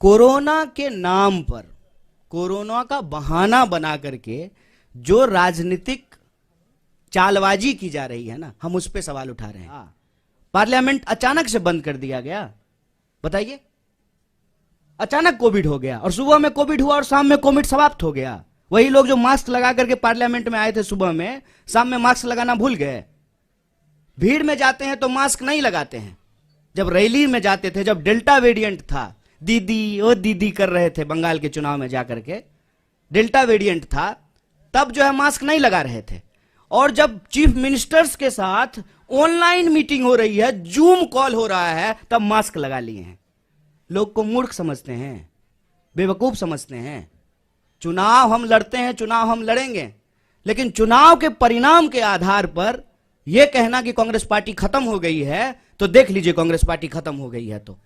Corona के नाम पर, कोरोना का बहाना बना करके जो राजनीतिक चालबाजी की जा रही है ना, हम उस पर सवाल उठा रहे हैं। पार्लियामेंट अचानक से बंद कर दिया गया, बताइए। अचानक कोविड हो गया और सुबह में कोविड हुआ और शाम में कोविड समाप्त हो गया। वही लोग जो मास्क लगा करके पार्लियामेंट में आए थे सुबह में, शाम में मास्क लगाना भूल गए। भीड़ में जाते हैं तो मास्क नहीं लगाते हैं। जब रैली में जाते थे, जब डेल्टा वेरिएंट था, दीदी ओ दीदी कर रहे थे बंगाल के चुनाव में जाकर के, डेल्टा वेरिएंट था, तब जो है मास्क नहीं लगा रहे थे। और जब चीफ मिनिस्टर्स के साथ ऑनलाइन मीटिंग हो रही है, जूम कॉल हो रहा है, तब मास्क लगा लिए हैं। लोग को मूर्ख समझते हैं, बेवकूफ समझते हैं। चुनाव हम लड़ते हैं, चुनाव हम लड़ेंगे, लेकिन चुनाव के परिणाम के आधार पर यह कहना कि कांग्रेस पार्टी खत्म हो गई है, तो देख लीजिए कांग्रेस पार्टी खत्म हो गई है। तो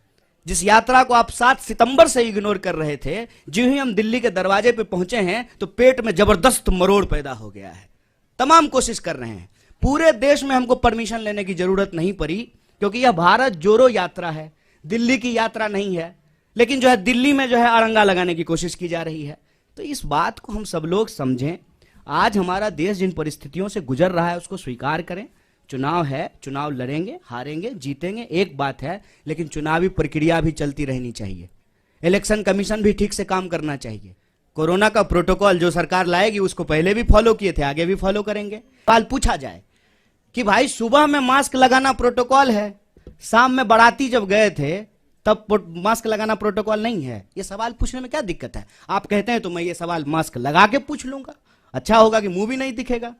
जिस यात्रा को आप 7 सितंबर से इग्नोर कर रहे थे, जो ही हम दिल्ली के दरवाजे पे पहुंचे हैं तो पेट में जबरदस्त मरोड़ पैदा हो गया है। तमाम कोशिश कर रहे हैं। पूरे देश में हमको परमिशन लेने की जरूरत नहीं पड़ी, क्योंकि यह भारत जोड़ो यात्रा है, दिल्ली की यात्रा नहीं है। लेकिन जो है दिल्ली में जो है अड़ंगा लगाने की कोशिश की जा रही है। तो इस बात को हम सब लोग समझें। आज हमारा देश जिन परिस्थितियों से गुजर रहा है उसको स्वीकार करें। चुनाव है, चुनाव लड़ेंगे, हारेंगे, जीतेंगे, एक बात है, लेकिन चुनावी प्रक्रिया भी चलती रहनी चाहिए। इलेक्शन कमीशन भी ठीक से काम करना चाहिए। कोरोना का प्रोटोकॉल जो सरकार लाएगी उसको पहले भी फॉलो किए थे, आगे भी फॉलो करेंगे। सवाल पूछा जाए कि भाई सुबह में मास्क लगाना प्रोटोकॉल है, शाम में बाराती जब गए थे तब मास्क लगाना प्रोटोकॉल नहीं है, ये सवाल पूछने में क्या दिक्कत है? आप कहते हैं तो मैं ये सवाल मास्क लगा के पूछ लूंगा, अच्छा होगा कि मुंह भी नहीं दिखेगा।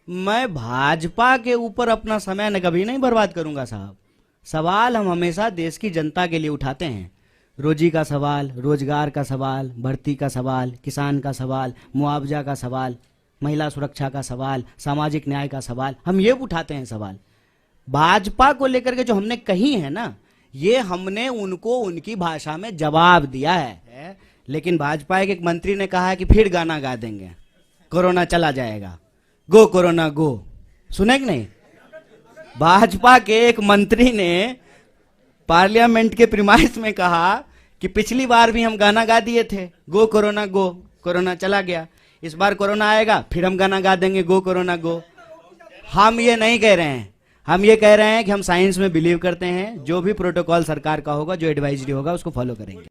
मैं भाजपा के ऊपर अपना समय न कभी नहीं बर्बाद करूंगा साहब। सवाल हम हमेशा देश की जनता के लिए उठाते हैं। रोजी का सवाल, रोजगार का सवाल, भर्ती का सवाल, किसान का सवाल, मुआवजा का सवाल, महिला सुरक्षा का सवाल, सामाजिक न्याय का सवाल, हम ये उठाते हैं सवाल। भाजपा को लेकर के जो हमने कही है ना, ये हमने उनको उनकी भाषा में जवाब दिया है। लेकिन भाजपा के एक मंत्री ने कहा है कि फिर गाना गा देंगे, कोरोना चला जाएगा, गो कोरोना गो। सुने कि नहीं? भाजपा के एक मंत्री ने पार्लियामेंट के प्रीमाइस में कहा कि पिछली बार भी हम गाना गा दिए थे, गो कोरोना गो, कोरोना चला गया, इस बार कोरोना आएगा फिर हम गाना गा देंगे, गो कोरोना गो। हम ये नहीं कह रहे हैं, हम ये कह रहे हैं कि हम साइंस में बिलीव करते हैं। जो भी प्रोटोकॉल सरकार का होगा, जो एडवाइजरी होगा, उसको फॉलो करेंगे।